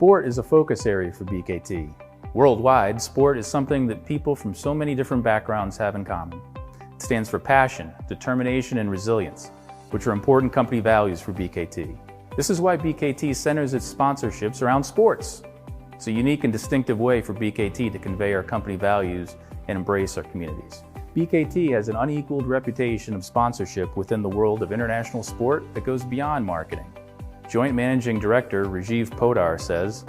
Sport is a focus area for BKT. Worldwide, sport is something that people from so many different backgrounds have in common. It stands for passion, determination, and resilience, which are important company values for BKT. This is why BKT centers its sponsorships around sports. It's a unique and distinctive way for BKT to convey our company values and embrace our communities. BKT has an unequaled reputation of sponsorship within the world of international sport that goes beyond marketing. Joint Managing Director Rajiv Podar says,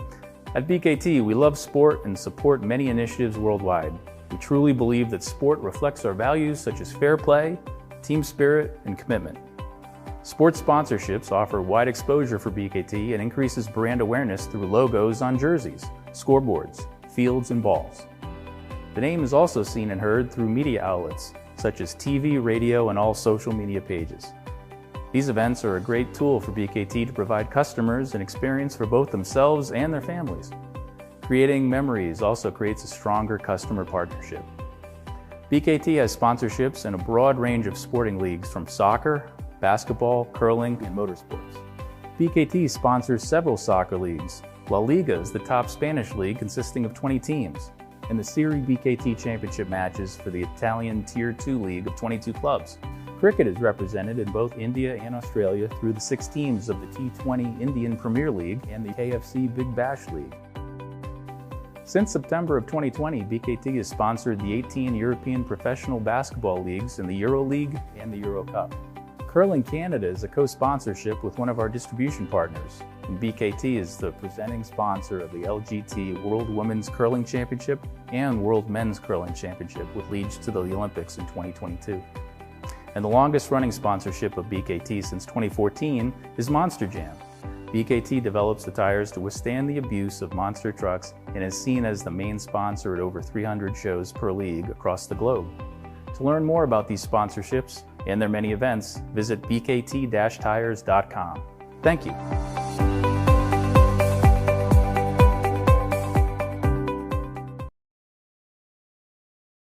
"At BKT, we love sport and support many initiatives worldwide. We truly believe that sport reflects our values such as fair play, team spirit, and commitment. Sports sponsorships offer wide exposure for BKT and increases brand awareness through logos on jerseys, scoreboards, fields, and balls. The name is also seen and heard through media outlets such as TV, radio, and all social media pages. These events are a great tool for BKT to provide customers an experience for both themselves and their families. Creating memories also creates a stronger customer partnership." BKT has sponsorships in a broad range of sporting leagues from soccer, basketball, curling, and motorsports. BKT sponsors several soccer leagues. La Liga is the top Spanish league consisting of 20 teams, and the Serie BKT championship matches for the Italian Tier 2 league of 22 clubs. Cricket is represented in both India and Australia through the 6 teams of the T20 Indian Premier League and the KFC Big Bash League. Since September of 2020, BKT has sponsored the 18 European professional basketball leagues in the Euro League and the Euro Cup. Curling Canada is a co-sponsorship with one of our distribution partners, and BKT is the presenting sponsor of the LGT World Women's Curling Championship and World Men's Curling Championship, which leads to the Olympics in 2022. And the longest running sponsorship of BKT since 2014 is Monster Jam. BKT develops the tires to withstand the abuse of monster trucks and is seen as the main sponsor at over 300 shows per league across the globe. To learn more about these sponsorships and their many events, visit bkt-tires.com. Thank you.